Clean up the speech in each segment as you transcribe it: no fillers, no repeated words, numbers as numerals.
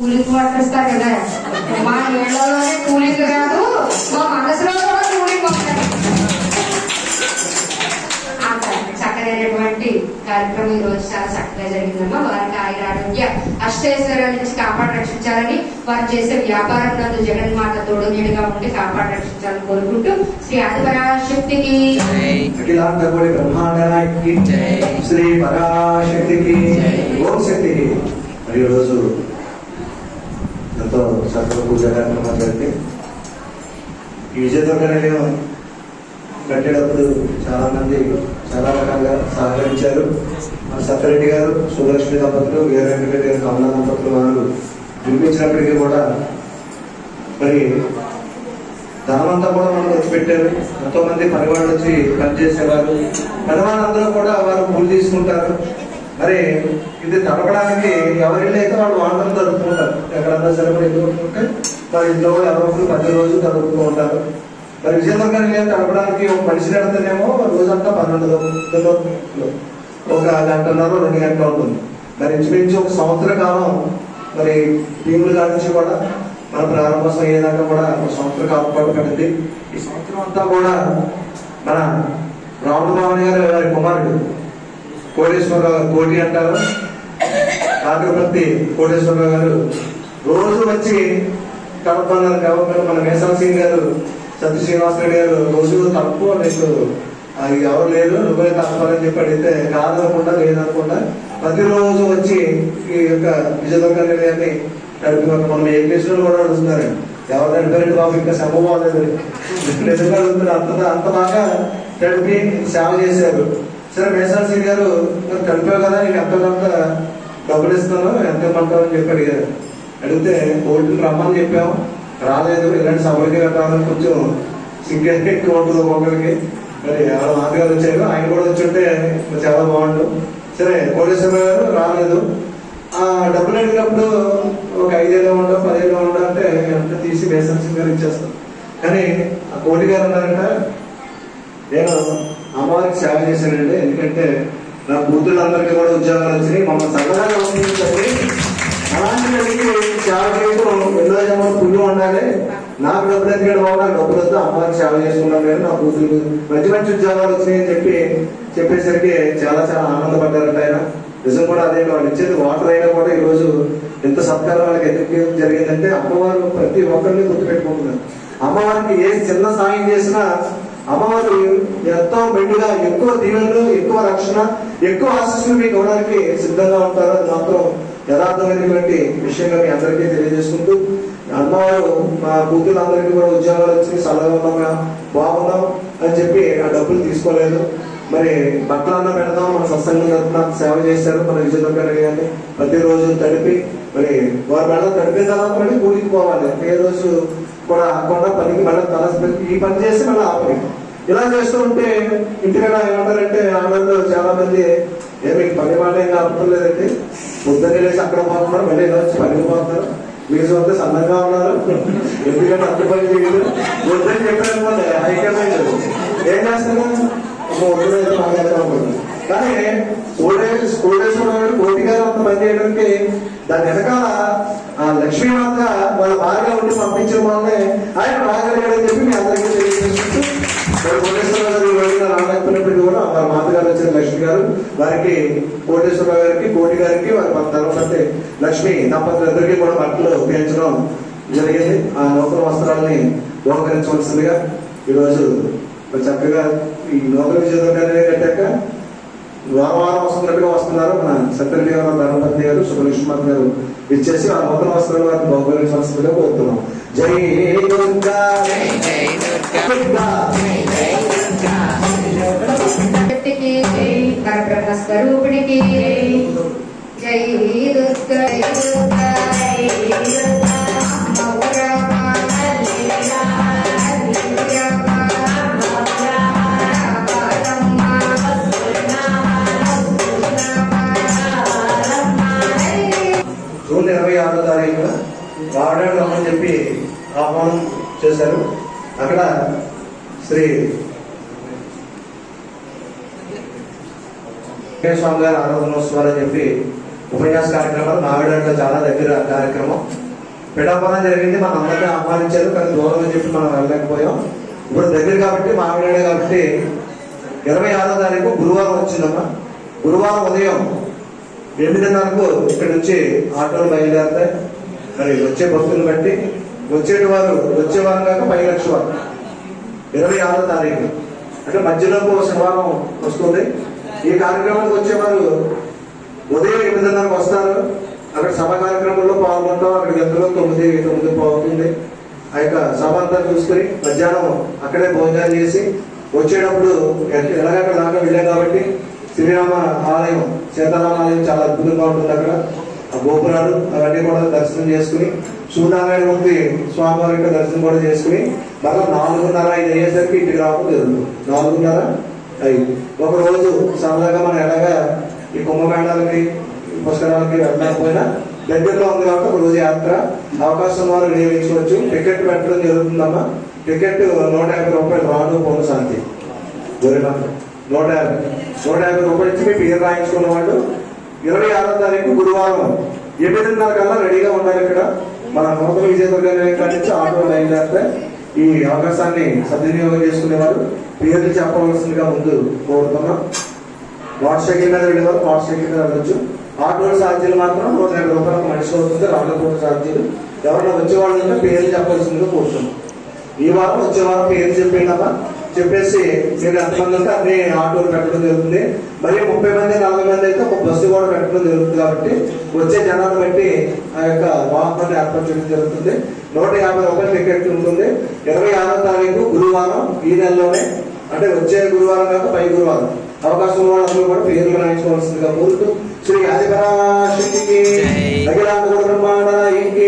Cooling పట్టిస్తారు కదా, మా ఏళ్లలోనే cooling కాదు, మా మనసులో కూడా కూలింగ్ వస్తుంది. చక్కనైనటువంటి కార్యక్రమం ఈ రోజు చాలా చక్కగా జరిగిందమ్మా. వారికి ఆయుర ఆరోగ్య అష్టైశ్వర్యాల నుంచి కాపాడు రక్షించాలని, వారు చేసే వ్యాపారం నందు జగన్మాత తోడునీడుగా ఉండి కాపాడు రక్షించాలని కోరుకుంటూ శ్రీ ఆదిపరాశక్తికి అఖిలాండ కోటి బ్రహ్మాండానికి శ్రీ పరాశక్తికి ఓం శక్తికి. మరి ఈరోజు ఎంతో చక్కగా పూజా కార్యక్రమాలు జరిగితే ఈ విజయదుర్గ నిలయం కట్టేటప్పుడు చాలా మంది చాలా రకాలుగా సహకరించారు. మన సత్యరెడ్డి గారు, సులక్ష్మి దంపతులు, వీరవెంకట గారు, కమలా దంపతులు వారు నిర్మించినప్పటికీ కూడా మరి ధనమంతా కూడా మనం ఖర్చు పెట్టారు. ఎంతో మంది పనివాళ్ళు వచ్చి పనిచేసేవారు. పనివాళ్ళందరూ కూడా వారు పూలు తీసుకుంటారు. మరి ఇది తడపడానికి ఎవరిల్లు అయితే వాళ్ళు వాడడం జరుపుకుంటారు. ఎక్కడన్నా సరే కూడా ఎందుకుంటే మరి ఇంట్లో ఎవరో ఒకరు ప్రతిరోజు తడుపుతూ ఉంటారు. మరి విజయదుర్గ నిలయం తడపడానికి ఒక మనిషి నడితేనేమో రోజంతా 12 ఒక గంటన్నర 2 గంటలు ఉంటుంది. మరి ఇంచుమించు ఒక సంవత్సర కాలం మరి టీములు కానించి కూడా మన ప్రారంభోత్సవం అయ్యేదాకా కూడా ఒక సంవత్సర కాలం పాటు పడింది. ఈ సంవత్సరం అంతా కూడా మన రాములభావన్ గారి కుమారుడు కోటేశ్వరరావు గారు, కోటి అంటారు, కాకరపర్తి కోటేశ్వరరావు గారు రోజు వచ్చి కడపన్నారు. కాబట్టి మన మేసాల సింగ్ గారు, సత్య శ్రీనివాసరెడ్డి గారు రోజు తప్పు నీకు అది ఎవరు లేదు, నువ్వే తప్పాలని చెప్పి అడిగితే కాదనకుండా లేదనకుండా ప్రతిరోజు వచ్చి ఈ యొక్క విజయదుర్గ నిలయాన్ని నడిపి మనం ఏ కేసులు కూడా అడుగుతున్నారు. ఎవరు నడిపారంటే బాబు ఇంకా శ్రమ బాగలేదు నిజంగా అడుగుతున్నారు. అంత బాగా నడిపి సేవ చేశారు. సరే మేసాల సింగ్ గారు కలిపావు కదా, నీకు ఎంతకంత డబ్బులు ఇస్తాను, ఎంత ఇమ్మంటావు అని చెప్పి అడిగారు. అడిగితే కోర్టుకు రమ్మని చెప్పాము, రాలేదు. ఇలాంటి సభలకి రావాలని కొంచెం సింగర్కి ఎక్కువ ఉంటుంది ఒక్కొక్కరికి. మరి వాళ్ళ నాన్నగారు వచ్చారు, ఆయన కూడా వచ్చి ఉంటే చాలా బాగుండు. సరే కోటేశ్వర గారు రాలేదు. ఆ డబ్బులు అడిగినప్పుడు ఒక 5,000 ఉండో 10,000 ఉండో అంటే ఎంత తీసి మేసాల సింగ్ గారు ఇచ్చేస్తాం. కానీ ఆ కోటి గారు ఉన్నారంట, నేను అమ్మవారికి సేవ చేశానండి, ఎందుకంటే నా కూతుళ్ళందరికీ కూడా ఉద్యోగాలు వచ్చినాయి, మమ్మల్ని చక్కగా ఉంచండి, అలాంటి సేవ చేయడం ఎన్నో జన్మలు పుణ్యం ఉండాలి, నాకు డబ్బులు ఎందుకంటే బాబు నాకు డబ్బులు వస్తే అమ్మవారికి సేవ చేసుకున్నాను కానీ నా కూతురు మంచి మంచి ఉద్యోగాలు వచ్చినాయని చెప్పేసరికి చాలా చాలా ఆనందపడ్డారంట ఆయన. నిజం కూడా అదే, వాళ్ళు ఇచ్చేది వాటర్ అయినా కూడా ఈ రోజు ఎంత సత్కారం వాళ్ళకి ఎందుకు జరిగిందంటే అమ్మవారు ప్రతి ఒక్కరిని గుర్తుపెట్టుకుంటున్నారు. అమ్మవారికి ఏ చిన్న సాయం చేసినా అమ్మవారు ఎంతో మెండుగా ఎక్కువ దీవెనలు, ఎక్కువ రక్షణ, ఎక్కువ ఆశీస్సులు మీకు ఇవ్వడానికి సిద్ధంగా ఉంటారు. అది మాత్రం యథార్థమైనటువంటి విషయంగా మీ అందరికీ తెలియజేసుకుంటూ, అమ్మవారు మా కూతుళ్ళందరికీ కూడా ఉద్యోగాలు వచ్చి సలహా బాగున్నాం అని చెప్పి ఆ డబ్బులు తీసుకోలేదు. మరి బట్టలన్నా పెడదాం, మన సత్సంగం తరఫున సేవ చేశారు. మన విజయదుర్గ నిలయాన్ని ప్రతిరోజు తడిపి మరి వారు మెడలు తడిపిన తర్వాత మళ్ళీ కూలికి పోవాలి. ఏ రోజు కూడా ఆకుండా పనికి మళ్ళీ ఈ పని చేసి మళ్ళీ ఆపని ఇలా చేస్తూ ఉంటే ఇంటికన్నా ఏమంటారంటే ఆనంద్ చాలా మంది ఏమి పని మాట ఏం అర్థం లేదండి, పొద్దున్న లేసి అక్కడ పోతున్నారు, మళ్ళీ ఇలా వచ్చి పనికి పోతున్నారు, మీరు చూస్తే సన్నగా ఉన్నారు, ఎందుకంటే అంత పని చేయదు వద్దని చెప్పారనుకోండి హైకమాండ్ ఏం చేస్తాను కానీ కోటేశ్వర గారు, కోటి గారు అంత పని చేయడానికి దాని వెనకాల లక్ష్మీమాత వాళ్ళ భార్య ఉండి పంపించిన వాళ్ళనే ఆయన రాగలిగాడని చెప్పి మీ అందరికీ తెలియజేసుకుంటూ, కోటేశ్వర గారు రాలేకపోయినప్పటికీ కూడా వాళ్ళ మాతగారు వచ్చిన లక్ష్మి గారు వారికి కోటేశ్వరరావు గారికి, కోటి గారికి వారి తర్వాత లక్ష్మి దంపతులందరికీ కూడా బట్టలు ఉపయోగించడం జరిగింది. ఆ నూతన వస్త్రాలని బహుకరించవలసిందిగా ఈరోజు చక్కగా ఈ నూతన విజయదుర్గాన్ని కట్టాక వారం వస్తున్నట్టుగా వస్తున్నారు. మన సత్యరెడ్డి గారు, ధనపతి గారు, సుబ్బలక్ష్మణ్ గారు ఇచ్చేసి ఆ నూతన వస్త్రాలు వారిని బహుకరించవలసిందిగా కోరుతున్నాం. జై దుర్గా పరబ్రహ్మ స్వరూపిణికి జై దుర్గా జూన్ 26వ తారీఖున రావడానికి రమ్మని చెప్పి ఆహ్వానం చేశారు. అక్కడ శ్రీ స్వామి గారి ఆరాధనోత్సవాలు అని చెప్పి ఉపన్యాస కార్యక్రమాలు మావిడాడలో చాలా దగ్గర కార్యక్రమం పిఠాపురం జరిగింది. మనం అందరినీ ఆహ్వానించారు, కానీ దూరం అని చెప్పి మనం వెళ్ళలేకపోయాం. ఇప్పుడు దగ్గర కాబట్టి మావిడాడే కాబట్టి 26వ తారీఖు గురువారం వచ్చిందమ్మా. గురువారం ఉదయం 8:30కు ఇక్కడ నుంచి ఆటోలు బయలుదేరుతాయి. మరి వచ్చే భక్తులు బట్టి వచ్చే వారం కాక 10 లక్షల వారం 26వ తారీఖు అంటే మధ్యలోపు శనివారం వస్తుంది. ఈ కార్యక్రమానికి వచ్చేవారు ఉదయం 8:30కు వస్తారు. అక్కడ సభ కార్యక్రమంలో పాల్గొంటాం. అక్కడికి ఎంతలో 9 అవుతుంది. ఆ యొక్క సభ అంతా చూసుకుని మధ్యాహ్నం అక్కడే భోజనాలు చేసి వచ్చేటప్పుడు ఎలాగక్కడ దాకా వెళ్ళాం కాబట్టి శ్రీరామ ఆలయం, సీతారామ ఆలయం చాలా అద్భుతంగా ఉంటుంది. అక్కడ ఆ గోపురాలు అవన్నీ కూడా దర్శనం చేసుకుని సూర్యనారాయణమూర్తి స్వామివారి యొక్క దర్శనం కూడా చేసుకుని మళ్ళీ 4:30-5 అయ్యేసరికి ఇంటికి రావడం జరుగుతుంది. 4:30-5 ఒక రోజు సరదాగా మనం ఎలాగా ఈ కుంభమేళాలకి పుష్కరాలకి వెళ్ళకపోయినా దగ్గరలో ఉంది కాబట్టి ఒక రోజు యాత్ర అవకాశం వారు వినియోగించుకోవచ్చు. టికెట్ పెట్టడం జరుగుతుందమ్మా. టికెట్ 150 రూపాయలు రాను పోను శాంతి 150 రూపాయలు ఇచ్చి మీ పేరు రాయించుకున్న వాళ్ళు 26వ తారీఖు గురువారం 8:30 కల్లా రెడీగా ఉండాలి. ఇక్కడ మన నూతన విజయదుర్గ నిలయం నుంచి ఆటో బయలుదేరితే ఈ అవకాశాన్ని సద్వినియోగం చేసుకునేవారు పేర్లు చెప్పవలసిందిగా ముందు కోరుతున్నాం. మోటార్ సైకిల్ మీద వెళ్ళేవారు మోటార్ సైకిల్ మీద వెళ్ళొచ్చు. ఆటోల ఛార్జీలు మాత్రం 150 రూపాయలకు మనిషి అవుతుంది. రాకపోవడం ఛార్జీలు ఎవరైనా వచ్చేవాళ్ళు పేర్లు చెప్పవలసిందిగా కోరుతున్నాం. ఈ వారం వచ్చే వారం పేరు చెప్పేదమ్మా. చెప్పేసి మీరు ఎంతమంది ఉంటే అన్ని ఆటోలు పెట్టడం జరుగుతుంది. మరి 30 మంది 40 మంది అయితే ఒక బస్సు కూడా పెట్టడం జరుగుతుంది. కాబట్టి వచ్చే జనాన్ని బట్టి ఆ యొక్క వాహనాన్ని ఏర్పాటు చేయడం జరుగుతుంది. 150 రూపాయల టికెట్ ఉంటుంది. 26వ తారీఖు గురువారం ఈ నెలలోనే అంటే వచ్చే గురువారం కాక పై గురువారం అవకాశం వాళ్ళందరూ కూడా పేర్లు రాయించుకోవాల్సిందిగా కోరుతూ శ్రీ ఆదిపరాశక్తికి అఖిలాండ బ్రహ్మాండానికి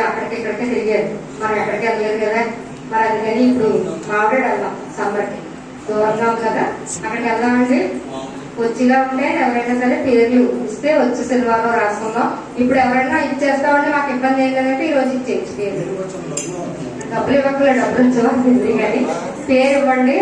అక్కడికి ఇక్కడికే తిరిగారు. మనం ఎక్కడికి వెళ్ళలేదు కదా. మరి అందుకని ఇప్పుడు మావిడాడు వెళ్దాం. సమ్మర్కి దూరంగా ఉంది కదా, అక్కడికి వెళ్దామండి. వచ్చిలా ఉంటే ఎవరైనా సరే పేర్లు ఇస్తే వచ్చే శనివారం రాసుకుందాం. ఇప్పుడు ఎవరైనా ఇచ్చేస్తామంటే మాకు ఇబ్బంది ఏం లేదంటే ఈ రోజు ఇచ్చేయచ్చు. పేరు డబ్బులు ఇవ్వక్కలే, డబ్బులు ఇచ్చేవాళ్ళు కానీ పేరు ఇవ్వండి.